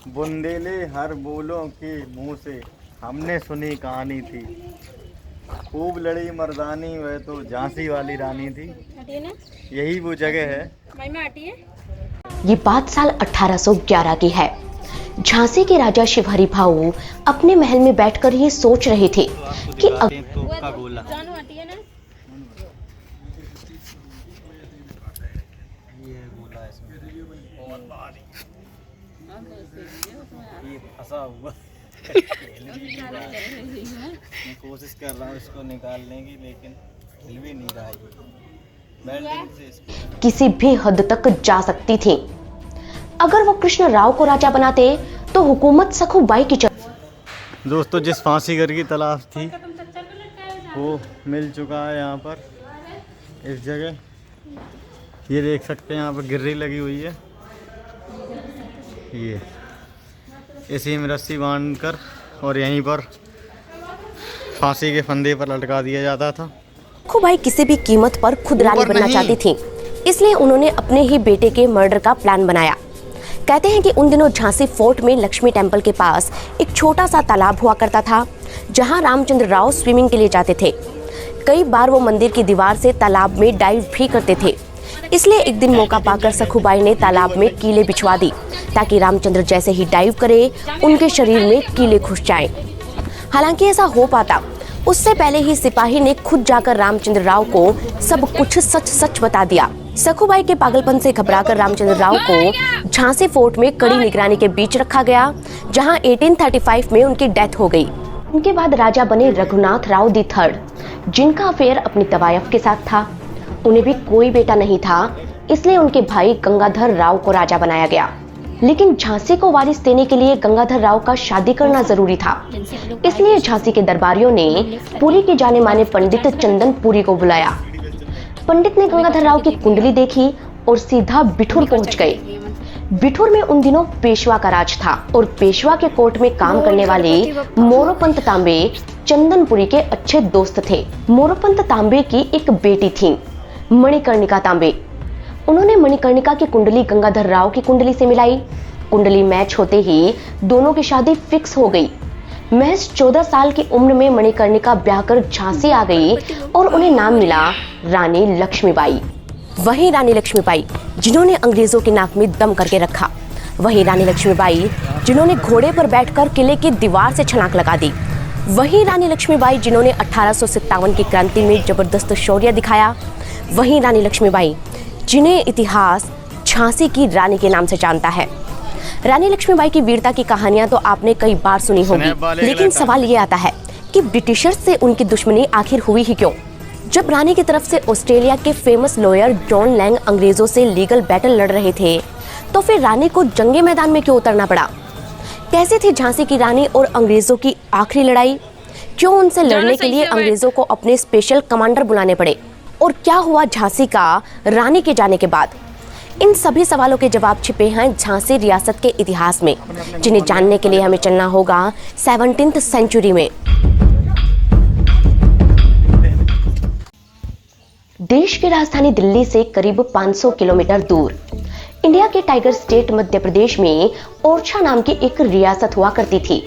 बुंदेले हर बोलों के मुंह से हमने सुनी कहानी थी। खूब लड़ी मर्दानी, वह तो झांसी वाली रानी थी। यही वो जगह है। ये बात साल 1811 की है। झांसी के राजा शिवहरी भाऊ अपने महल में बैठकर ये सोच रहे थे कि ये फंसा हुआ मैं कोशिश कर रहा हूँ इसको निकालने की, लेकिन हिल भी नहीं रहा है। किसी भी हद तक जा सकती थी। अगर वो कृष्ण राव को राजा बनाते तो हुकूमत सखुबाई की दोस्तों, जिस फांसी घर की तलाश थी वो मिल चुका है। यहाँ पर इस जगह ये देख सकते हैं, यहाँ पर गिर्री लगी हुई है। ये इसी में रस्सी बांधकर और यहीं पर फांसी के फंदे पर लटका दिया जाता था। सखुबाई किसी भी कीमत पर खुद रानी बनना चाहती थी, इसलिए उन्होंने अपने ही बेटे के मर्डर का प्लान बनाया। कहते हैं कि उन दिनों झांसी फोर्ट में लक्ष्मी टेम्पल के पास एक छोटा सा तालाब हुआ करता था, जहां रामचंद्र राव स्विमिंग के लिए जाते थे। कई बार वो मंदिर की दीवार से तालाब में डाइव भी करते थे। इसलिए एक दिन मौका पाकर सखुबाई ने तालाब में कीले बिछवा दी, ताकि रामचंद्र जैसे ही डाइव करे उनके शरीर में कीले घुस जाएं। हालांकि ऐसा हो पाता, उससे पहले ही सिपाही ने खुद जाकर रामचंद्र राव को सब कुछ सच सच बता दिया। सखुबाई के पागलपन से घबराकर रामचंद्र राव को झांसी फोर्ट में कड़ी निगरानी के बीच रखा गया, जहां 1835 में उनकी डेथ हो गई। उनके बाद राजा बने रघुनाथ राव दी थर्ड, जिनका अफेयर अपनी तवायफ के साथ था। उन्हें भी कोई बेटा नहीं था, इसलिए उनके भाई गंगाधर राव को राजा बनाया गया। लेकिन झांसी को वारिस देने के लिए गंगाधर राव का शादी करना जरूरी था। इसलिए झांसी के दरबारियों ने पुरी के जाने माने पंडित चंदन पुरी को बुलाया। पंडित ने गंगाधर राव की कुंडली देखी और सीधा बिठूर पहुंच गए। बिठूर में उन दिनों पेशवा का राज था और पेशवा के कोर्ट में काम करने वाले मोरोपंत तांबे चंदनपुरी के अच्छे दोस्त थे। मोरोपंत तांबे की एक बेटी थी, मणिकर्णिका तांबे। उन्होंने मणिकर्णिका की कुंडली गंगाधर राव की कुंडली से मिलाई। कुंडली मैच होते ही दोनों की शादी फिक्स हो गई। महज 14 साल की उम्र में मणिकर्णिका ब्याह कर झांसी आ गई और उन्हें नाम मिला रानी लक्ष्मीबाई। वही रानी लक्ष्मीबाई जिन्होंने अंग्रेजों की नाक में दम करके रखा। वही रानी लक्ष्मीबाई जिन्होंने घोड़े पर बैठकर किले की दीवार से छलांग लगा दी। वही रानी लक्ष्मीबाई जिन्होंने 1857 की क्रांति में जबरदस्त शौर्य दिखाया। वही रानी लक्ष्मीबाई जिन्हें इतिहास झांसी की रानी के नाम से जानता है। रानी लक्ष्मीबाई की वीरता की कहानियां तो आपने कई बार सुनी होगी, लेकिन सवाल ये आता है कि ब्रिटिशर्स से उनकी दुश्मनी आखिर हुई ही क्यों? जब रानी की तरफ से ऑस्ट्रेलिया के फेमस लॉयर जॉन लैंग अंग्रेजों से लीगल बैटल लड़ रहे थे, तो फिर रानी को जंगे मैदान में क्यों उतरना पड़ा? कैसी थी झांसी की रानी और अंग्रेजों की आखिरी लड़ाई? क्यों उनसे लड़ने के लिए अंग्रेजों को अपने स्पेशल कमांडर बुलाने पड़े? और क्या हुआ झांसी का रानी के जाने के बाद? इन सभी सवालों के जवाब छिपे हैं झांसी रियासत के इतिहास में, जिन्हें जानने के लिए हमें चलना होगा 17th सेंचुरी में। देश की राजधानी दिल्ली से करीब 500 किलोमीटर दूर इंडिया के टाइगर स्टेट मध्य प्रदेश में ओरछा नाम की एक रियासत हुआ करती थी।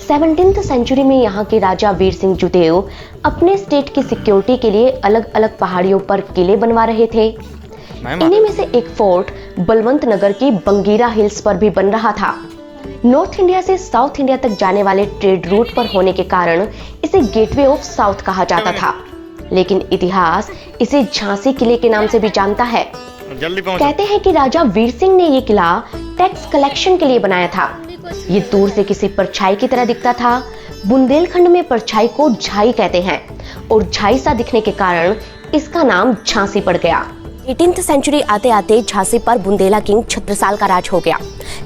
17th सेंचुरी में यहाँ के राजा वीर सिंह जुदेव अपने स्टेट की सिक्योरिटी के लिए अलग अलग पहाड़ियों पर किले बनवा रहे थे। इन्हीं में से एक फोर्ट बलवंत नगर की बंगीरा हिल्स पर भी बन रहा था। नॉर्थ इंडिया से साउथ इंडिया तक जाने वाले ट्रेड रूट पर होने के कारण इसे गेटवे ऑफ साउथ कहा जाता था, लेकिन इतिहास इसे झांसी किले के नाम से भी जानता है। कहते हैं कि राजा वीर सिंह ने ये किला टैक्स कलेक्शन के लिए बनाया था। ये दूर से किसी परछाई की तरह दिखता था। बुंदेलखंड में परछाई को झाई कहते हैं और झाई सा दिखने के कारण इसका नाम झांसी पड़ गया। 18th सेंचुरी आते आते झांसी पर बुंदेला किंग छत्रसाल का राज हो गया।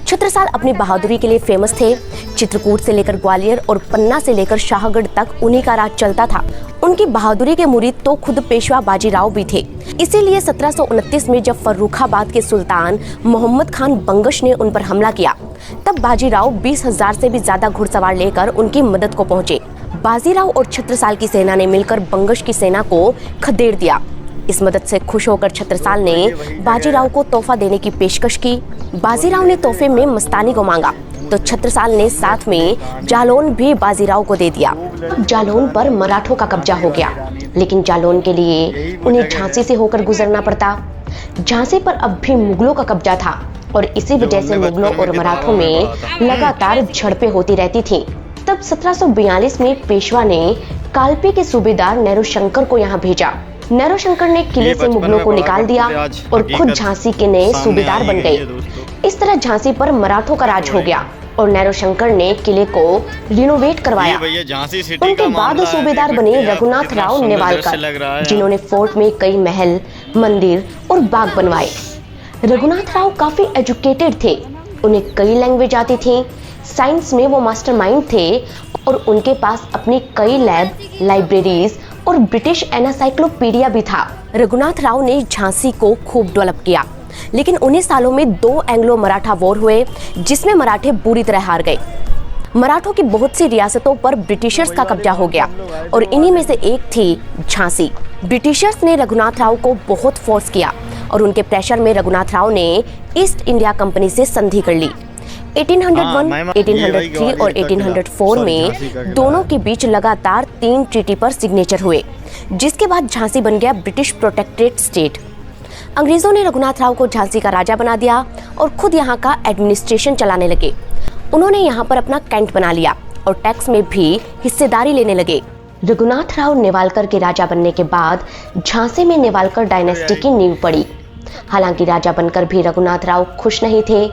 छत्रसाल अपनी बहादुरी के लिए फेमस थे। चित्रकूट से लेकर ग्वालियर और पन्ना से लेकर शाहगढ़ तक उन्हीं का राज चलता था। उनकी बहादुरी के मुरीद तो खुद पेशवा बाजीराव भी थे। इसीलिए 1729 में जब फर्रुखाबाद के सुल्तान मोहम्मद खान बंगश ने उन पर हमला किया, तब बाजीराव 20,000 से भी ज्यादा घुड़सवार लेकर उनकी मदद को पहुंचे। बाजीराव और छत्रसाल की सेना ने मिलकर बंगश की सेना को खदेड़ दिया। इस मदद से खुश होकर छत्रसाल ने बाजीराव को तोहफा देने की पेशकश की। बाजीराव ने तोहफे में मस्तानी को मांगा तो छत्रसाल ने साथ में जालौन भी बाजीराव को दे दिया। जालौन पर मराठों का कब्जा हो गया, लेकिन जालौन के लिए उन्हें झांसी से होकर गुजरना पड़ता। झांसी पर अब भी मुगलों का कब्जा था और इसी वजह से मुगलों और मराठों में लगातार झड़पें होती रहती थीं। तब 1742 में पेशवा ने कालपी के सूबेदार नैरो शंकर को यहाँ भेजा। नैरो शंकर ने किले से मुगलों को निकाल दिया और खुद झांसी के नए सूबेदार बन गए। इस तरह झांसी पर मराठों का राज हो गया और नैरो शंकर ने किले को रिनोवेट करवाया। उनके बाद सूबेदार बने रघुनाथ राव नेवालकर, जिन्होंने फोर्ट में कई महल, मंदिर और बाग बनवाए। रघुनाथ राव काफी एजुकेटेड थे, उन्हें कई लैंग्वेज आती थी। साइंस में वो मास्टरमाइंड थे और उनके पास अपनी कई लैब, लाइब्रेरीज और ब्रिटिश एनसाइक्लोपीडिया भी था। रघुनाथ राव ने झांसी को खूब डेवलप किया, लेकिन उन्हीं सालों में 2 एंग्लो मराठा वॉर हुए, जिसमें मराठे बुरी तरह हार गए। मराठों की बहुत सी रियासतों पर ब्रिटिशर्स का कब्जा हो गया और इन्हीं में से एक थी झांसी। ब्रिटिशर्स ने रघुनाथ राव को बहुत फोर्स किया और उनके प्रेशर में रघुनाथ राव ने ईस्ट इंडिया कंपनी से संधि कर ली। 1801, 1803 और 1804 में दोनों के बीच लगातार 3 ट्रीटी पर सिग्नेचर हुए, जिसके बाद झांसी बन गया ब्रिटिश प्रोटेक्टरेट स्टेट। अंग्रेजों ने रघुनाथ राव को झांसी का राजा बना दिया और खुद यहाँ का एडमिनिस्ट्रेशन चलाने लगे। उन्होंने यहाँ पर अपना कैंट बना लिया और टैक्स में भी हिस्सेदारी लेने लगे। रघुनाथ राव नेवालकर के राजा बनने के बाद झांसी में नेवालकर डायनेस्टी की नींव पड़ी। हालांकि राजा बनकर भी रघुनाथ राव खुश नहीं थे।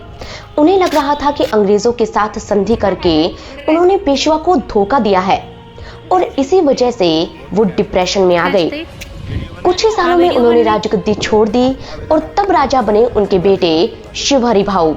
उन्हें लग रहा था कि अंग्रेजों के साथ संधि करके उन्होंने पेशवा को धोखा दिया है और इसी वजह से वो डिप्रेशन में आ गए। कुछ ही सालों में उन्होंने राजगद्दी छोड़ दी और तब राजा बने उनके बेटे शिवहरि भाऊ।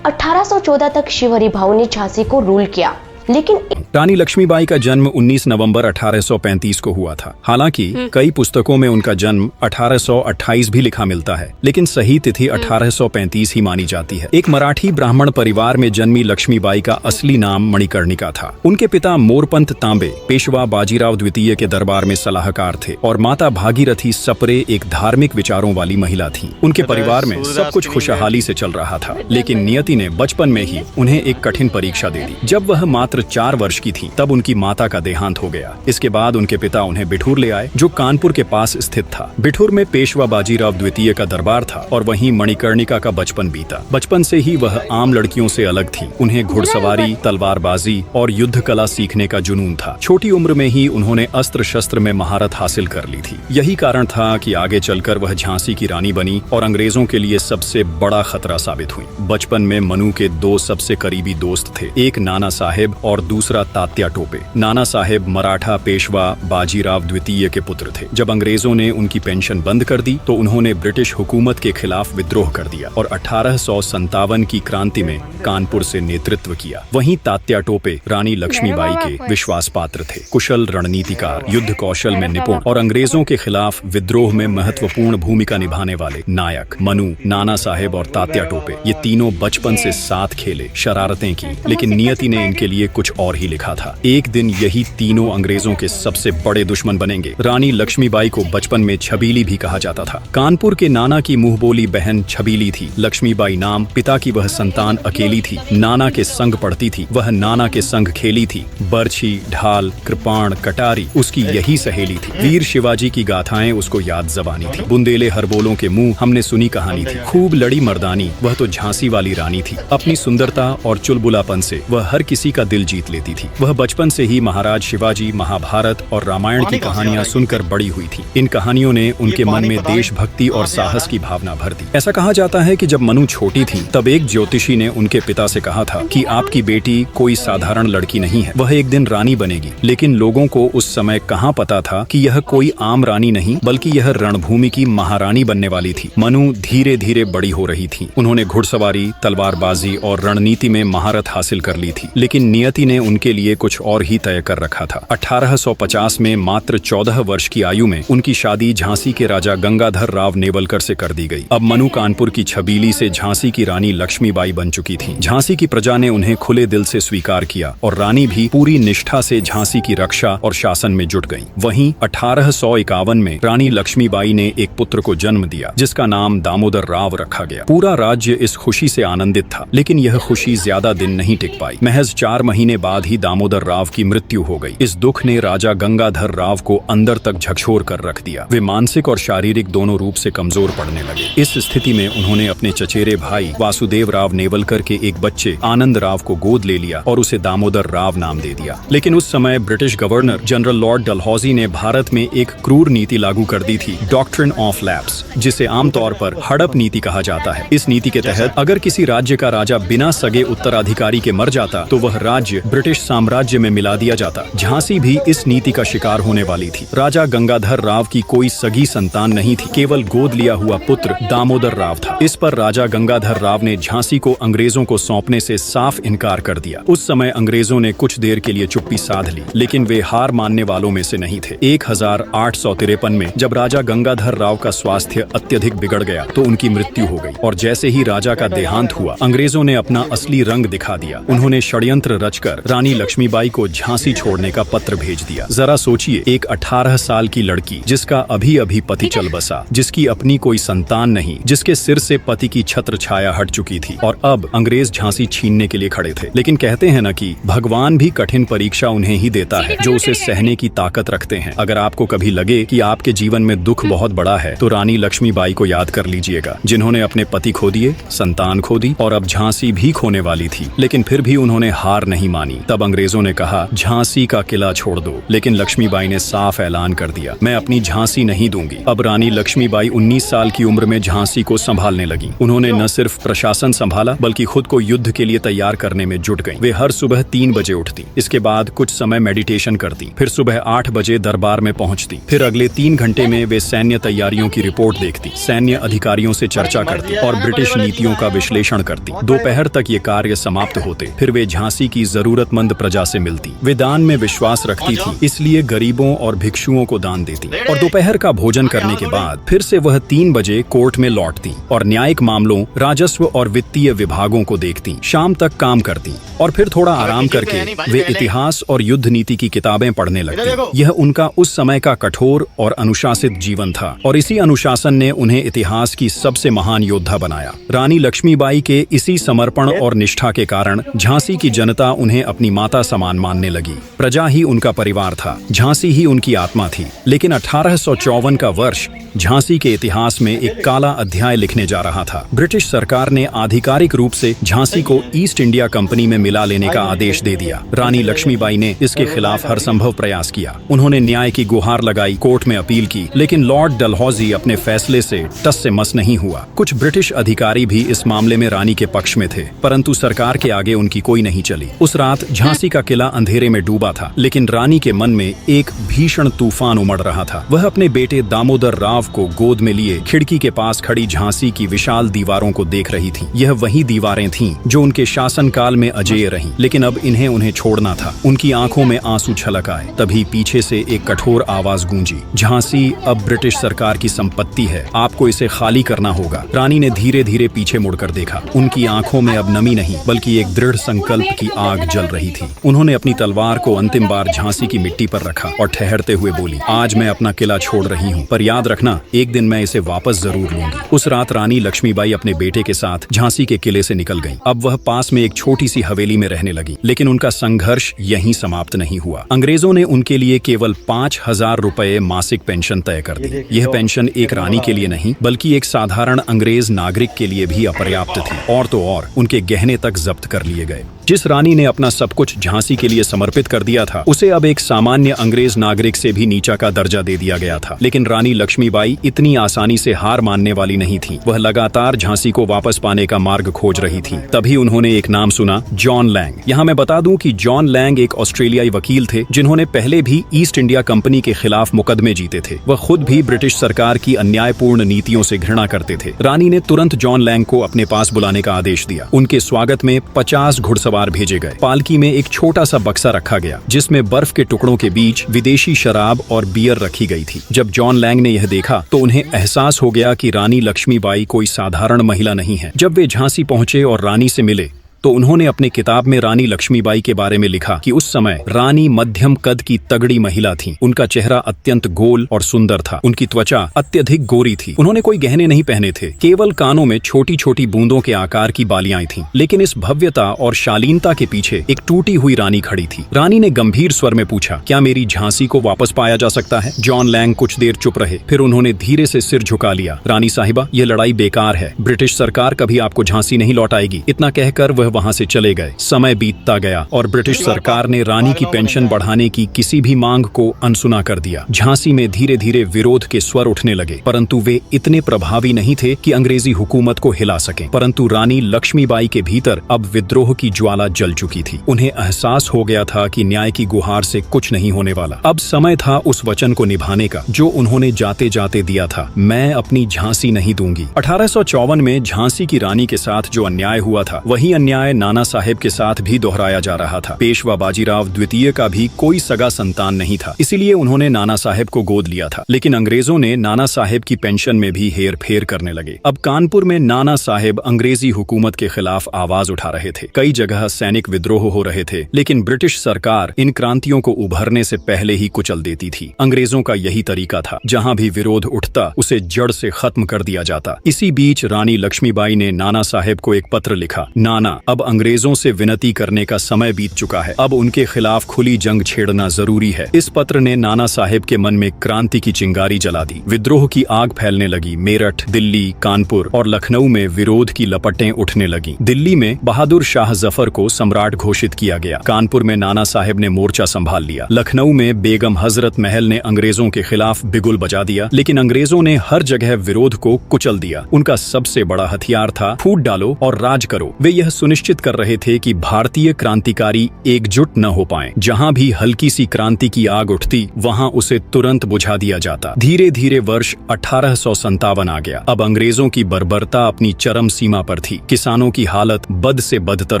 1814 तक शिवहरि भाऊ ने झांसी को रूल किया, लेकिन रानी लक्ष्मीबाई का जन्म 19 नवंबर 1835 को हुआ था। हालांकि कई पुस्तकों में उनका जन्म 1828 भी लिखा मिलता है, लेकिन सही तिथि 1835 ही मानी जाती है। एक मराठी ब्राह्मण परिवार में जन्मी लक्ष्मीबाई का असली नाम मणिकर्णिका था। उनके पिता मोरपंत तांबे पेशवा बाजीराव द्वितीय के दरबार में सलाहकार थे और माता भागीरथी सपरे एक धार्मिक विचारों वाली महिला थी। उनके परिवार में सब कुछ खुशहाली से चल रहा था, लेकिन नियति ने बचपन में ही उन्हें एक कठिन परीक्षा दे दी। जब वह मात्र 4 वर्ष की थी तब उनकी माता का देहांत हो गया। इसके बाद उनके पिता उन्हें बिठूर ले आए, जो कानपुर के पास स्थित था। बिठूर में पेशवा बाजीराव द्वितीय का दरबार था और वहीं मणिकर्णिका का बचपन बीता। बचपन से ही वह आम लड़कियों से अलग थी। उन्हें घुड़सवारी, तलवारबाजी और युद्ध कला सीखने का जुनून था। छोटी उम्र में ही उन्होंने अस्त्र शस्त्र में महारत हासिल कर ली थी। यही कारण था कि आगे चलकर वह झांसी की रानी बनी और अंग्रेजों के लिए सबसे बड़ा खतरा साबित हुई। बचपन में मनु के 2 सबसे करीबी दोस्त थे, एक नाना साहेब और दूसरा तात्या टोपे। नाना साहेब मराठा पेशवा बाजीराव द्वितीय के पुत्र थे। जब अंग्रेजों ने उनकी पेंशन बंद कर दी तो उन्होंने ब्रिटिश हुकूमत के खिलाफ विद्रोह कर दिया और 1857 की क्रांति में कानपुर से नेतृत्व किया। वहीं तात्या टोपे रानी लक्ष्मीबाई के विश्वास पात्र थे, कुशल रणनीतिकार, युद्ध कौशल में निपुण और अंग्रेजों के खिलाफ विद्रोह में महत्वपूर्ण भूमिका निभाने वाले नायक। मनु, नाना साहेब और तात्या टोपे ये तीनों बचपन से साथ खेले, शरारतें की, लेकिन नियति ने इनके लिए कुछ और ही लिखा था। एक दिन यही तीनों अंग्रेजों के सबसे बड़े दुश्मन बनेंगे। रानी लक्ष्मीबाई को बचपन में छबीली भी कहा जाता था। कानपुर के नाना की मुंहबोली बहन छबीली थी। लक्ष्मीबाई नाम पिता की वह संतान अकेली थी। नाना के संग पढ़ती थी, वह नाना के संग खेली थी। बर्छी, ढाल, कृपाण, कटारी उसकी यही सहेली थी। वीर शिवाजी की गाथाएं उसको याद जबानी थी। बुंदेले हरबोलों के मुंह हमने सुनी कहानी थी। खूब लड़ी मर्दानी, वह तो झांसी वाली रानी थी। अपनी सुंदरता और चुलबुलापन से वह हर किसी का दिल जीत लेती थी। वह बचपन से ही महाराज शिवाजी, महाभारत और रामायण की कहानियां सुनकर बड़ी हुई थी। इन कहानियों ने उनके मन में देशभक्ति और साहस की भावना भर दी। ऐसा कहा जाता है कि जब मनु छोटी थी तब एक ज्योतिषी ने उनके पिता से कहा था कि आपकी बेटी कोई साधारण लड़की नहीं है, वह एक दिन रानी बनेगी। लेकिन लोगों को उस समय कहाँ पता था कि यह कोई आम रानी नहीं बल्कि यह रणभूमि की महारानी बनने वाली थी। मनु धीरे धीरे बड़ी हो रही थी। उन्होंने घुड़सवारी, तलवारबाजी और रणनीति में महारत हासिल कर ली थी, लेकिन नियति नियति ने उनके लिए कुछ और ही तय कर रखा था। 1850 में मात्र 14 वर्ष की आयु में उनकी शादी झांसी के राजा गंगाधर राव नेवलकर से कर दी गई। अब मनु कानपुर की छबीली से झांसी की रानी लक्ष्मीबाई बन चुकी थी। झांसी की प्रजा ने उन्हें खुले दिल से स्वीकार किया और रानी भी पूरी निष्ठा से झांसी की रक्षा और शासन में जुट गई। वहीं 1851 में रानी लक्ष्मीबाई ने एक पुत्र को जन्म दिया जिसका नाम दामोदर राव रखा गया। पूरा राज्य इस खुशी से आनंदित था, लेकिन यह खुशी ज्यादा दिन नहीं टिक पाई। महज 4 महीने बाद ही दामोदर राव की मृत्यु हो गई। इस दुख ने राजा गंगाधर राव को अंदर तक झकझोर कर रख दिया। वे मानसिक और शारीरिक दोनों रूप से कमजोर पड़ने लगे। इस स्थिति में उन्होंने अपने चचेरे भाई वासुदेव राव नेवलकर के एक बच्चे आनंद राव को गोद ले लिया और उसे दामोदर राव नाम दे दिया। लेकिन उस समय British governor general Lord Dalhousie ने भारत में एक क्रूर नीति लागू कर दी थी, डॉक्ट्रिन ऑफ लैप्स, जिसे आमतौर पर हड़प नीति कहा जाता है। इस नीति के तहत अगर किसी राज्य का राजा बिना सगे उत्तराधिकारी के मर जाता तो वह राज्य ब्रिटिश साम्राज्य में मिला दिया जाता। झांसी भी इस नीति का शिकार होने वाली थी। राजा गंगाधर राव की कोई सगी संतान नहीं थी, केवल गोद लिया हुआ पुत्र दामोदर राव था। इस पर राजा गंगाधर राव ने झांसी को अंग्रेजों को सौंपने से साफ इनकार कर दिया। उस समय अंग्रेजों ने कुछ देर के लिए चुप्पी साध ली, लेकिन वे हार मानने वालों में से नहीं थे। 1853 में जब राजा गंगाधर राव का स्वास्थ्य अत्यधिक बिगड़ गया तो उनकी मृत्यु हो गई और जैसे ही राजा का देहांत हुआ, अंग्रेजों ने अपना असली रंग दिखा दिया। उन्होंने षड्यंत्र रचकर रानी लक्ष्मीबाई को झांसी छोड़ने का पत्र भेज दिया। जरा सोचिए, एक 18 साल की लड़की जिसका अभी अभी पति चल बसा, जिसकी अपनी कोई संतान नहीं, जिसके सिर से पति की छत्र छाया हट चुकी थी, और अब अंग्रेज झांसी छीनने के लिए खड़े थे। लेकिन कहते हैं न कि भगवान भी कठिन परीक्षा उन्हें ही देता है जो उसे सहने की ताकत रखते हैं। अगर आपको कभी लगे कि आपके जीवन में दुख बहुत बड़ा है तो रानी लक्ष्मीबाई को याद कर लीजिएगा, जिन्होंने अपने पति खो दिए, संतान खो दी और अब झांसी भी खोने वाली थी, लेकिन फिर भी उन्होंने हार नहीं मानी। तब अंग्रेजों ने कहा, झांसी का किला छोड़ दो, लेकिन लक्ष्मीबाई ने साफ ऐलान कर दिया, मैं अपनी झांसी नहीं दूंगी। अब रानी लक्ष्मीबाई 19 साल की उम्र में झांसी को संभालने लगी। उन्होंने न सिर्फ प्रशासन संभाला बल्कि खुद को युद्ध के लिए तैयार करने में जुट गई। वे हर सुबह 3 बजे उठती, इसके बाद कुछ समय मेडिटेशन करती, फिर सुबह 8 बजे दरबार में पहुंचती, फिर अगले 3 घंटे में वे सैन्य तैयारियों की रिपोर्ट देखती, सैन्य अधिकारियों से चर्चा करती और ब्रिटिश नीतियों का विश्लेषण करती। दोपहर तक ये कार्य समाप्त होते, फिर वे झांसी की जरूरतमंद प्रजा से मिलती। वे दान में विश्वास रखती थी, इसलिए गरीबों और भिक्षुओं को दान देती और दोपहर का भोजन करने के बाद फिर से वह 3 बजे कोर्ट में लौटती और न्यायिक मामलों, राजस्व और वित्तीय विभागों को देखती। शाम तक काम करती और फिर थोड़ा आराम करके वे इतिहास और युद्ध नीति की किताबें पढ़ने लगती। यह उनका उस समय का कठोर और अनुशासित जीवन था और इसी अनुशासन ने उन्हें इतिहास की सबसे महान योद्धा बनाया। रानी लक्ष्मीबाई के इसी समर्पण और निष्ठा के कारण झांसी की जनता उन्हें अपनी माता समान मानने लगी। प्रजा ही उनका परिवार था, झांसी ही उनकी आत्मा थी। लेकिन 1854 का वर्ष झांसी के इतिहास में एक काला अध्याय लिखने जा रहा था। ब्रिटिश सरकार ने आधिकारिक रूप से झांसी को ईस्ट इंडिया कंपनी में मिला लेने का आदेश दे दिया। रानी लक्ष्मीबाई ने इसके खिलाफ हर संभव प्रयास किया। उन्होंने न्याय की गुहार लगाई, कोर्ट में अपील की, लेकिन लॉर्ड डलहौजी अपने फैसले से टस से मस नहीं हुआ। कुछ ब्रिटिश अधिकारी भी इस मामले में रानी के पक्ष में थे, परंतु सरकार के आगे उनकी कोई नहीं चली। उस रात झांसी का किला अंधेरे में डूबा था, लेकिन रानी के मन में एक भीषण तूफान उमड़ रहा था। वह अपने बेटे दामोदर राव को गोद में लिए खिड़की के पास खड़ी झांसी की विशाल दीवारों को देख रही थी। यह वही दीवारें थीं जो उनके शासनकाल में अजेय रहीं, लेकिन अब इन्हें उन्हें छोड़ना था। उनकी आंखों में आंसू छलक आए। तभी पीछे से एक कठोर आवाज गूंजी, झांसी अब ब्रिटिश सरकार की संपत्ति है, आपको इसे खाली करना होगा। रानी ने धीरे धीरे पीछे मुड़कर देखा। उनकी आंखों में अब नमी नहीं बल्कि एक दृढ़ संकल्प की आग जल रही थी। उन्होंने अपनी तलवार को अंतिम बार झांसी की मिट्टी पर रखा और ठहरते हुए बोली, आज मैं अपना किला छोड़ रही हूँ, पर याद रखना एक दिन मैं इसे वापस जरूर लूंगी। उस रात रानी लक्ष्मीबाई अपने बेटे के साथ झांसी के किले से निकल गईं। अब वह पास में एक छोटी सी हवेली में रहने लगी, लेकिन उनका संघर्ष यहीं समाप्त नहीं हुआ। अंग्रेजों ने उनके लिए केवल 5000 रुपए मासिक पेंशन तय कर दी। यह पेंशन एक रानी के लिए नहीं बल्कि एक साधारण अंग्रेज नागरिक के लिए भी अपर्याप्त थी। और तो और उनके गहने तक जब्त कर लिए गए। जिस रानी ने अपना सब कुछ झांसी के लिए समर्पित कर दिया था, उसे अब एक सामान्य अंग्रेज नागरिक से भी नीचा का दर्जा दे दिया गया था। लेकिन रानी लक्ष्मीबाई इतनी आसानी से हार मानने वाली नहीं थी। वह लगातार झांसी को वापस पाने का मार्ग खोज रही थी। तभी उन्होंने एक नाम सुना, जॉन लैंग। यहाँ मैं बता दूं कि जॉन लैंग एक ऑस्ट्रेलियाई वकील थे जिन्होंने पहले भी ईस्ट इंडिया कंपनी के खिलाफ मुकदमे जीते थे। वह खुद भी ब्रिटिश सरकार की अन्यायपूर्ण नीतियों से घृणा करते थे। रानी ने तुरंत जॉन लैंग को अपने पास बुलाने का आदेश दिया। उनके स्वागत में 50 घुड़सवार भेजे गए। पालकी में एक छोटा सा बक्सा रखा गया जिसमें बर्फ के टुकड़ों के बीच विदेशी शराब और बियर रखी गई थी। जब जॉन लैंग ने यह देखा तो उन्हें एहसास हो गया कि रानी लक्ष्मीबाई कोई साधारण महिला नहीं है। जब वे झांसी पहुंचे और रानी से मिले तो उन्होंने अपने किताब में रानी लक्ष्मीबाई के बारे में लिखा कि उस समय रानी मध्यम कद की तगड़ी महिला थी। उनका चेहरा अत्यंत गोल और सुंदर था। उनकी त्वचा अत्यधिक गोरी थी। उन्होंने कोई गहने नहीं पहने थे, केवल कानों में छोटी छोटी बूंदों के आकार की बालियां थीं। लेकिन इस भव्यता और शालीनता के पीछे एक टूटी हुई रानी खड़ी थी। रानी ने गंभीर स्वर में पूछा, क्या मेरी झांसी को वापस पाया जा सकता है? जॉन लैंग कुछ देर चुप रहे, फिर उन्होंने धीरे से सिर झुका लिया। रानी साहिबा, यह लड़ाई बेकार है। ब्रिटिश सरकार कभी आपको झांसी नहीं लौटाएगी। इतना कहकर वह वहां से चले गए। समय बीतता गया और ब्रिटिश सरकार ने रानी की पेंशन बढ़ाने की किसी भी मांग को अनसुना कर दिया। झांसी में धीरे धीरे विरोध के स्वर उठने लगे, परंतु वे इतने प्रभावी नहीं थे कि अंग्रेजी हुकूमत को हिला सकें। परंतु रानी लक्ष्मीबाई के भीतर अब विद्रोह की ज्वाला जल चुकी थी। उन्हें एहसास हो गया था कि न्याय की गुहार से कुछ नहीं होने वाला। अब समय था उस वचन को निभाने का जो उन्होंने जाते जाते दिया था, मैं अपनी झांसी नहीं दूंगी। 1854 में झांसी की रानी के साथ जो अन्याय हुआ था, वही अन्याय नाना साहेब के साथ भी दोहराया जा रहा था। पेशवा बाजीराव द्वितीय का भी कोई सगा संतान नहीं था, इसीलिए उन्होंने नाना साहेब को गोद लिया था। लेकिन अंग्रेजों ने नाना साहेब की पेंशन में भी हेर फेर करने लगे। अब कानपुर में नाना साहेब अंग्रेजी हुकूमत के खिलाफ आवाज उठा रहे थे। कई जगह सैनिक विद्रोह हो रहे थे, लेकिन ब्रिटिश सरकार इन क्रांतियों को उभरने से पहले ही कुचल देती थी। अंग्रेजों का यही तरीका था, जहां भी विरोध उठता उसे जड़ से खत्म कर दिया जाता। इसी बीच रानी लक्ष्मीबाई ने नाना साहेब को एक पत्र लिखा, नाना, अब अंग्रेजों से विनती करने का समय बीत चुका है। अब उनके खिलाफ खुली जंग छेड़ना जरूरी है। इस पत्र ने नाना साहेब के मन में क्रांति की चिंगारी जला दी। विद्रोह की आग फैलने लगी। मेरठ, दिल्ली, कानपुर और लखनऊ में विरोध की लपटें उठने लगी। दिल्ली में बहादुर शाह जफर को सम्राट घोषित किया गया। कानपुर में नाना साहेब ने मोर्चा संभाल लिया। लखनऊ में बेगम हजरत महल ने अंग्रेजों के खिलाफ बिगुल बजा दिया। लेकिन अंग्रेजों ने हर जगह विरोध को कुचल दिया। उनका सबसे बड़ा हथियार था फूट डालो और राज करो। वे यह सुनिश्चित कर रहे थे कि भारतीय क्रांतिकारी एकजुट न हो पाएं। जहां भी हल्की सी क्रांति की आग उठती, वहां उसे तुरंत बुझा दिया जाता। धीरे धीरे वर्ष 1857 आ गया। अब अंग्रेजों की बर्बरता अपनी चरम सीमा पर थी। किसानों की हालत बद से बदतर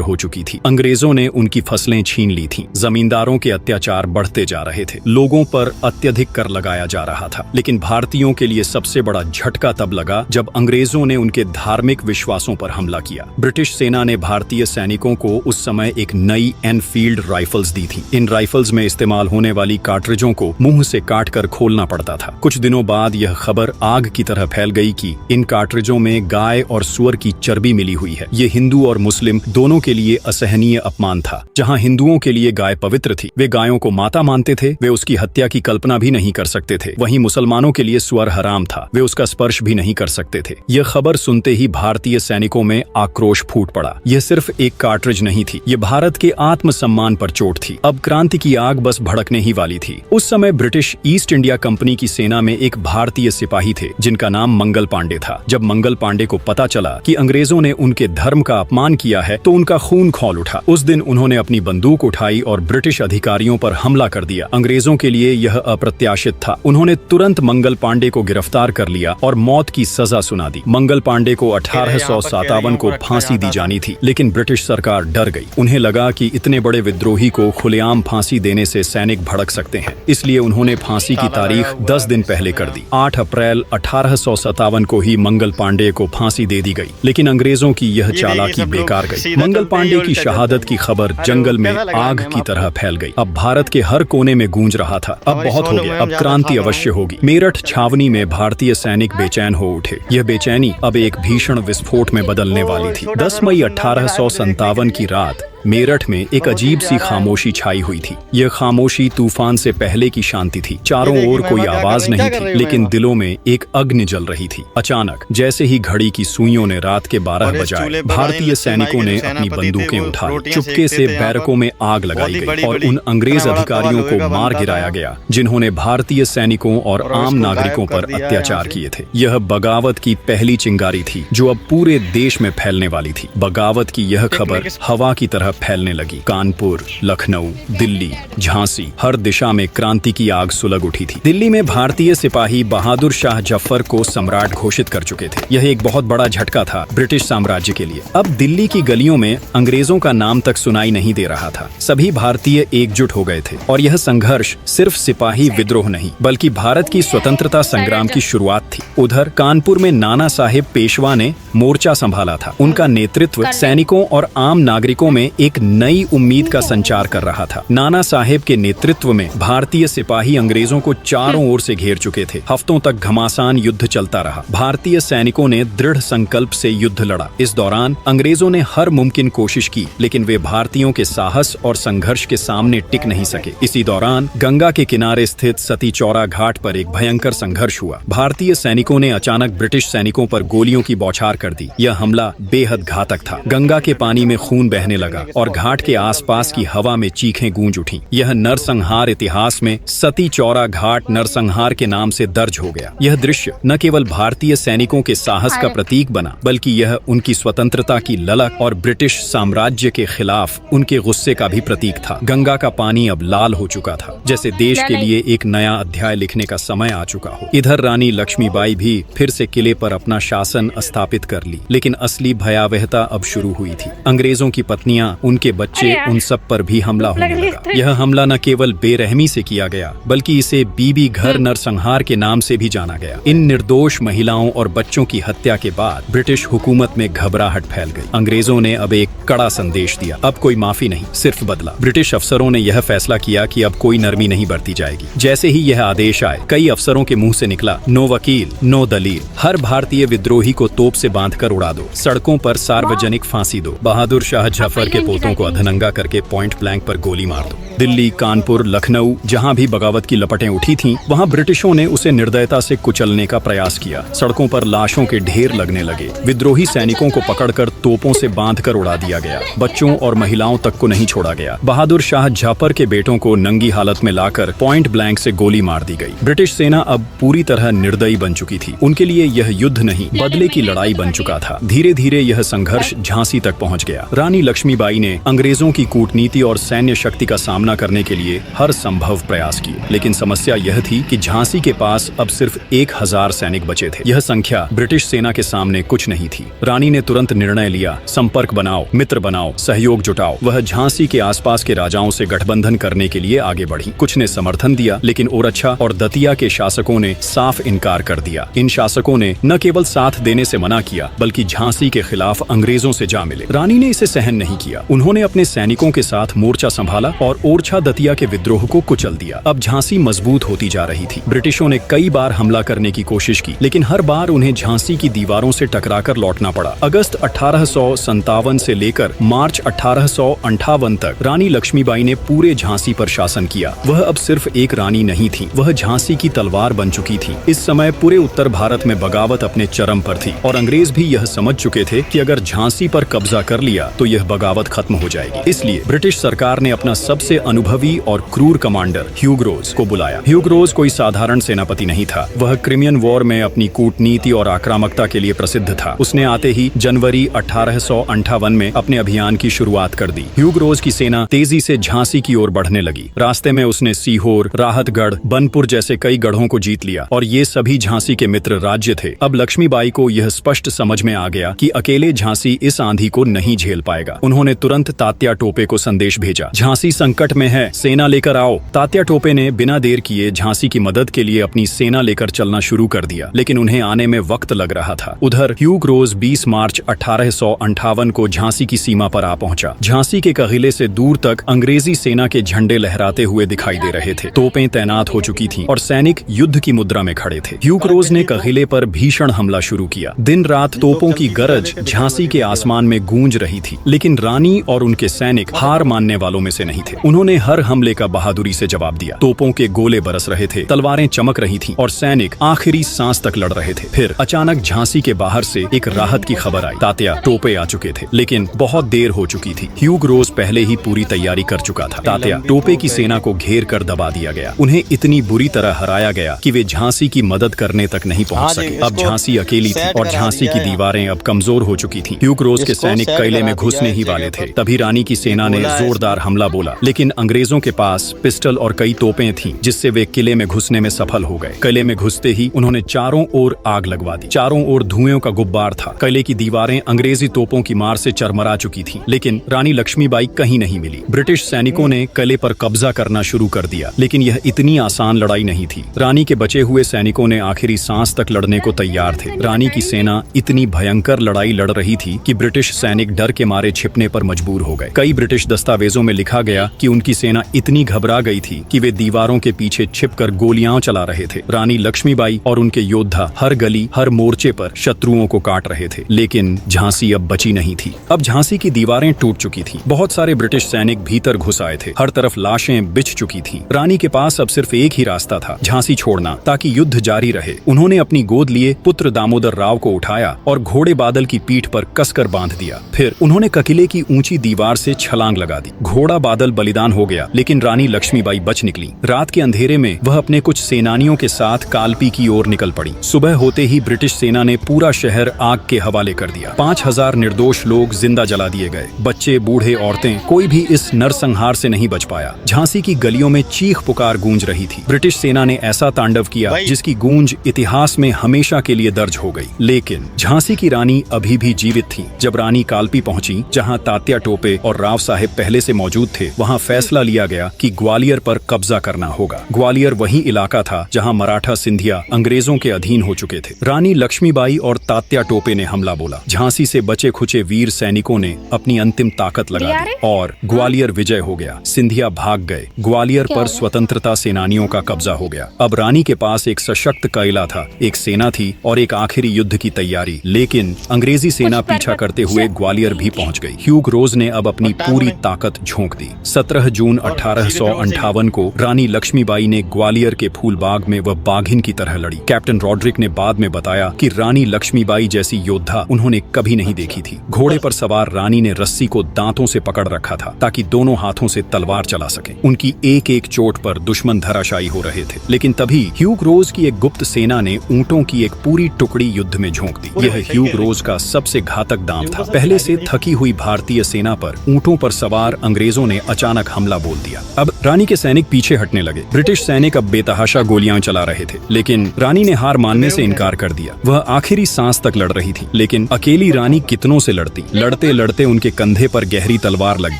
हो चुकी थी। अंग्रेजों ने उनकी फसलें छीन ली थीं। जमींदारों के अत्याचार बढ़ते जा रहे थे। लोगों पर अत्यधिक कर लगाया जा रहा था। लेकिन भारतीयों के लिए सबसे बड़ा झटका तब लगा जब अंग्रेजों ने उनके धार्मिक विश्वासों पर हमला किया। ब्रिटिश सेना ने भारतीय सैनिकों को उस समय एक नई एनफील्ड राइफल्स दी थी। इन राइफल्स में इस्तेमाल होने वाली कार्ट्रिजों को मुंह से काटकर खोलना पड़ता था। कुछ दिनों बाद यह खबर आग की तरह फैल गई कि इन कार्ट्रिजों में गाय और सुअर की चर्बी मिली हुई है। ये हिंदू और मुस्लिम दोनों के लिए असहनीय अपमान था। जहां हिंदुओं के लिए गाय पवित्र थी, वे गायों को माता मानते थे, वे उसकी हत्या की कल्पना भी नहीं कर सकते थे। वहीं मुसलमानों के लिए सुअर हराम था, वे उसका स्पर्श भी नहीं कर सकते थे। यह खबर सुनते ही भारतीय सैनिकों में आक्रोश फूट पड़ा। यह सिर्फ एक कार्ट्रिज नहीं थी, ये भारत के आत्मसम्मान पर चोट थी। अब क्रांति की आग बस भड़कने ही वाली थी। उस समय ब्रिटिश ईस्ट इंडिया कंपनी की सेना में एक भारतीय सिपाही थे जिनका नाम मंगल पांडे था। जब मंगल पांडे को पता चला कि अंग्रेजों ने उनके धर्म का अपमान किया है तो उनका खून खौल उठा। उस दिन उन्होंने अपनी बंदूक उठाई और ब्रिटिश अधिकारियों पर हमला कर दिया। अंग्रेजों के लिए यह अप्रत्याशित था। उन्होंने तुरंत मंगल पांडे को गिरफ्तार कर लिया और मौत की सजा सुना दी। मंगल पांडे को 1857 को फांसी दी जानी थी, लेकिन ब्रिटिश सरकार डर गई। उन्हें लगा कि इतने बड़े विद्रोही को खुलेआम फांसी देने से सैनिक भड़क सकते हैं, इसलिए उन्होंने फांसी की तारीख 10 दिन पहले कर दी। 8 अप्रैल 1857 को ही मंगल पांडे को फांसी दे दी गई। लेकिन अंग्रेजों की यह चालाकी बेकार गई। मंगल पांडे की शहादत की खबर जंगल में आग की तरह फैल गई। अब भारत के हर कोने में गूंज रहा था, अब बहुत हो गया, अब क्रांति अवश्य होगी। मेरठ छावनी में भारतीय सैनिक बेचैन हो उठे। यह बेचैनी अब एक भीषण विस्फोट में बदलने वाली थी। 10 मई 1857 की रात मेरठ में एक अजीब सी खामोशी छाई हुई थी। यह खामोशी तूफान से पहले की शांति थी। चारों ओर कोई आवाज नहीं थी, लेकिन दिलों में एक अग्नि जल रही थी। अचानक जैसे ही घड़ी की सुइयों ने रात के 12 बजाए, भारतीय सैनिकों ने अपनी बंदूकें उठाई। चुपके से बैरकों में आग लगाई गई और उन अंग्रेज अधिकारियों को मार गिराया गया जिन्होंने भारतीय सैनिकों और आम नागरिकों पर अत्याचार किए थे। यह बगावत की पहली चिंगारी थी जो अब पूरे देश में फैलने वाली थी। बगावत की यह खबर हवा की तरह तरफ फैलने लगी। कानपुर, लखनऊ, दिल्ली, झांसी, हर दिशा में क्रांति की आग सुलग उठी थी। दिल्ली में भारतीय सिपाही बहादुर शाह जफर को सम्राट घोषित कर चुके थे। यह एक बहुत बड़ा झटका था ब्रिटिश साम्राज्य के लिए। अब दिल्ली की गलियों में अंग्रेजों का नाम तक सुनाई नहीं दे रहा था। सभी भारतीय एकजुट हो गए थे और यह संघर्ष सिर्फ सिपाही विद्रोह नहीं बल्कि भारत की स्वतंत्रता संग्राम की शुरुआत थी। उधर कानपुर में नाना साहेब पेशवा ने मोर्चा संभाला था। उनका नेतृत्व सैनिकों और आम नागरिकों में एक नई उम्मीद का संचार कर रहा था। नाना साहेब के नेतृत्व में भारतीय सिपाही अंग्रेजों को चारों ओर से घेर चुके थे। हफ्तों तक घमासान युद्ध चलता रहा। भारतीय सैनिकों ने दृढ़ संकल्प से युद्ध लड़ा। इस दौरान अंग्रेजों ने हर मुमकिन कोशिश की, लेकिन वे भारतीयों के साहस और संघर्ष के सामने टिक नहीं सके। इसी दौरान गंगा के किनारे स्थित सती चौरा घाट पर एक भयंकर संघर्ष हुआ। भारतीय सैनिकों ने अचानक ब्रिटिश सैनिकों पर गोलियों की बौछार कर दी। यह हमला बेहद घातक था। गंगा के पानी में खून बहने लगा और घाट के आसपास की हवा में चीखें गूंज उठीं। यह नरसंहार इतिहास में सती चौरा घाट नरसंहार के नाम से दर्ज हो गया। यह दृश्य न केवल भारतीय सैनिकों के साहस का प्रतीक बना, बल्कि यह उनकी स्वतंत्रता की ललक और ब्रिटिश साम्राज्य के खिलाफ उनके गुस्से का भी प्रतीक था। गंगा का पानी अब लाल हो चुका था, जैसे देश के लिए एक नया अध्याय लिखने का समय आ चुका हो। इधर रानी लक्ष्मीबाई भी फिर से किले पर अपना शासन स्थापित कर ली, लेकिन असली भयावहता अब शुरू हुई थी। अंग्रेजों की पत्नियां, उनके बच्चे, उन सब पर भी हमला होने लगा। यह हमला न केवल बेरहमी से किया गया, बल्कि इसे बीबी घर नरसंहार के नाम से भी जाना गया। इन निर्दोष महिलाओं और बच्चों की हत्या के बाद ब्रिटिश हुकूमत में घबराहट फैल गई। अंग्रेजों ने अब एक कड़ा संदेश दिया, अब कोई माफी नहीं, सिर्फ बदला। ब्रिटिश अफसरों ने यह फैसला किया कि अब कोई नरमी नहीं बरती जाएगी। जैसे ही यह आदेश आए, कई अफसरों के मुंह से निकला, नो वकील, नो दलील। हर भारतीय विद्रोही को तोप से बांधकर उड़ा दो, सड़कों पर सार्वजनिक फांसी दो, बहादुर शाह जफर के पोतों को अधनंगा करके पॉइंट ब्लैंक पर गोली मार दो। दिल्ली, कानपुर, लखनऊ, जहां भी बगावत की लपटें उठी थीं, वहां ब्रिटिशों ने उसे निर्दयता से कुचलने का प्रयास किया। सड़कों पर लाशों के ढेर लगने लगे। विद्रोही सैनिकों को पकड़कर तोपों से बांधकर उड़ा दिया गया। बच्चों और महिलाओं तक को नहीं छोड़ा गया। बहादुर शाह जफर के बेटों को नंगी हालत में लाकर पॉइंट ब्लैंक से गोली मार दी गई। ब्रिटिश सेना अब पूरी तरह निर्दयी बन चुकी थी। उनके लिए यह युद्ध नहीं, बदले की लड़ाई बन चुका था। धीरे धीरे यह संघर्ष झांसी तक पहुंच गया। रानी लक्ष्मीबाई ने अंग्रेजों की कूटनीति और सैन्य शक्ति का सामना करने के लिए हर संभव प्रयास किए, लेकिन समस्या यह थी कि झांसी के पास अब सिर्फ 1000 सैनिक बचे थे। यह संख्या ब्रिटिश सेना के सामने कुछ नहीं थी। रानी ने तुरंत निर्णय लिया, संपर्क बनाओ, मित्र बनाओ, सहयोग जुटाओ। वह झांसी के आसपास के राजाओं से गठबंधन करने के लिए आगे बढ़ी। कुछ ने समर्थन दिया, लेकिन ओरछा और दतिया के शासकों ने साफ इनकार कर दिया। इन शासकों ने न केवल साथ देने से मना किया, बल्कि झांसी के खिलाफ अंग्रेजों से जा मिले। रानी ने इसे सहन नहीं किया। उन्होंने अपने सैनिकों के साथ मोर्चा संभाला और ओरछा दतिया के विद्रोह को कुचल दिया। अब झांसी मजबूत होती जा रही थी। ब्रिटिशों ने कई बार हमला करने की कोशिश की, लेकिन हर बार उन्हें झांसी की दीवारों से टकराकर लौटना पड़ा। अगस्त 1857 से लेकर मार्च 1858 तक रानी लक्ष्मीबाई ने पूरे झांसी पर शासन किया। वह अब सिर्फ एक रानी नहीं थी, वह झांसी की तलवार बन चुकी थी। इस समय पूरे उत्तर भारत में बगावत अपने चरम पर थी और अंग्रेज भी यह समझ चुके थे कि अगर झांसी पर कब्जा कर लिया तो यह बगावत खत्म हो जाएगी। इसलिए ब्रिटिश सरकार ने अपना सबसे अनुभवी और क्रूर कमांडर ह्यूग रोज को बुलाया। ह्यूग रोज कोई साधारण सेनापति नहीं था। वह क्रिमियन वॉर में अपनी कूटनीति और आक्रामकता के लिए प्रसिद्ध था। उसने आते ही जनवरी 1858 में अपने अभियान की शुरुआत कर दी। ह्यूग रोज की सेना तेजी से झांसी की ओर बढ़ने लगी। रास्ते में उसने सीहोर, राहतगढ़, बनपुर जैसे कई गढ़ों को जीत लिया और ये सभी झांसी के मित्र राज्य थे। अब लक्ष्मीबाई को यह स्पष्ट समझ में आ गया कि अकेले झांसी इस आंधी को नहीं झेल पाएगा। उन्होंने तुरंत तात्या टोपे को संदेश भेजा, झांसी संकट में है, सेना लेकर आओ। तात्या टोपे ने बिना देर किए झांसी की मदद के लिए अपनी सेना लेकर चलना शुरू कर दिया, लेकिन उन्हें आने में वक्त लग रहा था। उधर ह्यूग रोज 20 मार्च 1858 को झांसी की सीमा पर आ पहुंचा। झांसी के कगीले से दूर तक अंग्रेजी सेना के झंडे लहराते हुए दिखाई दे रहे थे। तोपें तैनात हो चुकी थीं और सैनिक युद्ध की मुद्रा में खड़े थे। ह्यूग रोज ने कगीले पर भीषण हमला शुरू किया। दिन रात तोपों की गरज झांसी के आसमान में गूंज रही थी, लेकिन रानी और उनके सैनिक हार मानने वालों में से नहीं थे। उन्होंने उन्होंने हर हमले का बहादुरी से जवाब दिया। तोपों के गोले बरस रहे थे, तलवारें चमक रही थीं और सैनिक आखिरी सांस तक लड़ रहे थे। फिर अचानक झांसी के बाहर से एक राहत की खबर आई। तात्या टोपे आ चुके थे, लेकिन बहुत देर हो चुकी थी। ह्यूग रोज पहले ही पूरी तैयारी कर चुका था। तात्या टोपे की सेना को घेर कर दबा दिया गया। उन्हें इतनी बुरी तरह हराया गया कि वे झांसी की मदद करने तक नहीं पहुंच सके। अब झांसी अकेली थी और झांसी की दीवारें अब कमजोर हो चुकी थीं। ह्यूग रोज के सैनिक किले में घुसने ही वाले थे, तभी रानी की सेना ने जोरदार हमला बोला, लेकिन अंग्रेजों के पास पिस्टल और कई तोपें थीं, जिससे वे किले में घुसने में सफल हो गए। किले में घुसते ही उन्होंने चारों ओर आग लगवा दी। चारों ओर धुएं का गुब्बार था। किले की दीवारें अंग्रेजी तोपों की मार से चरमरा चुकी थीं, लेकिन रानी लक्ष्मीबाई कहीं नहीं मिली। ब्रिटिश सैनिकों ने किले पर कब्जा करना शुरू कर दिया, लेकिन यह इतनी आसान लड़ाई नहीं थी। रानी के बचे हुए सैनिकों ने आखिरी सांस तक लड़ने को तैयार थे। रानी की सेना इतनी भयंकर लड़ाई लड़ रही थी कि ब्रिटिश सैनिक डर के मारे छिपने पर मजबूर हो गए। कई ब्रिटिश दस्तावेजों में लिखा गया कि उनकी सेना इतनी घबरा गई थी कि वे दीवारों के पीछे छिपकर गोलियां चला रहे थे। रानी लक्ष्मीबाई और उनके योद्धा हर गली हर मोर्चे पर शत्रुओं को काट रहे थे, लेकिन झांसी अब बची नहीं थी। अब झांसी की दीवारें टूट चुकी थीं। बहुत सारे ब्रिटिश सैनिक भीतर घुस आए थे। हर तरफ लाशें बिछ चुकी थीं। रानी के पास अब सिर्फ एक ही रास्ता था, झांसी छोड़ना, ताकि युद्ध जारी रहे। उन्होंने अपनी गोद लिए पुत्र दामोदर राव को उठाया और घोड़े बादल की पीठ पर कसकर बांध दिया। फिर उन्होंने किले की ऊंची दीवार से छलांग लगा दी। घोड़ा बादल बलिदान हो गया, लेकिन रानी लक्ष्मीबाई बच निकली। रात के अंधेरे में वह अपने कुछ सेनानियों के साथ कालपी की ओर निकल पड़ी। सुबह होते ही ब्रिटिश सेना ने पूरा शहर आग के हवाले कर दिया। 5000 निर्दोष लोग जिंदा जला दिए गए। बच्चे, बूढ़े, औरतें, कोई भी इस नरसंहार से नहीं बच पाया। झांसी की गलियों में चीख पुकार गूंज रही थी। ब्रिटिश सेना ने ऐसा तांडव किया जिसकी गूंज इतिहास में हमेशा के लिए दर्ज हो गई। लेकिन झांसी की रानी अभी भी जीवित थी। जब रानी कालपी पहुंची, जहां तात्या टोपे और राव साहेब पहले से मौजूद थे, वहां फैसला लिया गया कि ग्वालियर पर कब्जा करना होगा। ग्वालियर वही इलाका था जहां मराठा सिंधिया अंग्रेजों के अधीन हो चुके थे। रानी लक्ष्मीबाई और तात्या टोपे ने हमला बोला। झांसी से बचे खुचे वीर सैनिकों ने अपनी अंतिम ताकत लगा दी और ग्वालियर विजय हो गया। सिंधिया भाग गए। ग्वालियर पर स्वतंत्रता सेनानियों का कब्जा हो गया। अब रानी के पास एक सशक्त किला था, एक सेना थी और एक आखिरी युद्ध की तैयारी। लेकिन अंग्रेजी सेना पीछा करते हुए ग्वालियर भी पहुंच गई। ह्यूग रोज ने अब अपनी पूरी ताकत झोंक दी। 17 जून 1858 को रानी लक्ष्मीबाई ने ग्वालियर के फूलबाग में वह बाघिन की तरह लड़ी। कैप्टन रॉड्रिक ने बाद में बताया कि रानी लक्ष्मीबाई जैसी योद्धा उन्होंने कभी नहीं देखी थी। घोड़े पर सवार रानी ने रस्सी को दांतों से पकड़ रखा था ताकि दोनों हाथों से तलवार चला सके। उनकी एक एक चोट पर दुश्मन धराशायी हो रहे थे। लेकिन तभी ह्यूग रोज की एक गुप्त सेना ने ऊंटों की एक पूरी टुकड़ी युद्ध में झोंक दी। यह ह्यूग रोज का सबसे घातक दांव था। पहले से थकी हुई भारतीय सेना पर ऊंटों पर सवार अंग्रेजों ने अचानक हमला बोल दिया। अब रानी के सैनिक पीछे हटने लगे। ब्रिटिश सैनिक अब बेतहाशा गोलियां चला रहे थे, लेकिन रानी ने हार मानने से इनकार कर दिया। वह आखिरी सांस तक लड़ रही थी, लेकिन अकेली रानी कितनों से लड़ती। लड़ते लड़ते उनके कंधे पर गहरी तलवार लग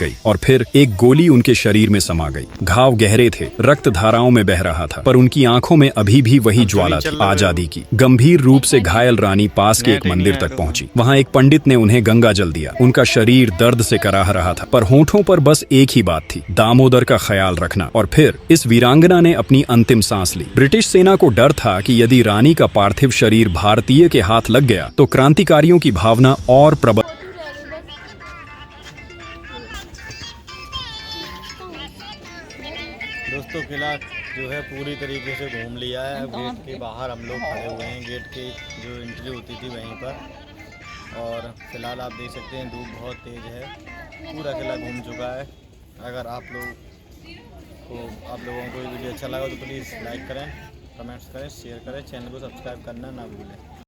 गई और फिर एक गोली उनके शरीर में समा गई। घाव गहरे थे, रक्त धाराओं में बह रहा था, पर उनकी आंखों में अभी भी वही ज्वाला थी, आजादी की। गंभीर रूप से घायल रानी पास के एक मंदिर तक पहुंची। वहां एक पंडित ने उन्हें गंगा जल दिया। उनका शरीर दर्द से कराह रहा था, पर होठों पर बस एक ही बात थी, दामोदर का ख्याल रखना। और फिर इस वीरांगना ने अपनी अंतिम सांस ली। ब्रिटिश सेना को डर था कि यदि रानी का पार्थिव शरीर भारतीय के हाथ लग गया तो क्रांतिकारियों की भावना और प्रबल। दोस्तों, किला जो है पूरी तरीके से घूम लिया है। अब गेट के बाहर हम लोग खड़े हुए हैं। गेट की जो एंट्री होती थी वहीं पर, और फिलहाल आप देख सकते हैं धूप बहुत तेज़ है। पूरा किला घूम चुका है। अगर आप लोगों को ये वीडियो अच्छा लगा तो प्लीज़ लाइक करें, कमेंट्स करें, शेयर करें, चैनल को सब्सक्राइब करना ना भूलें।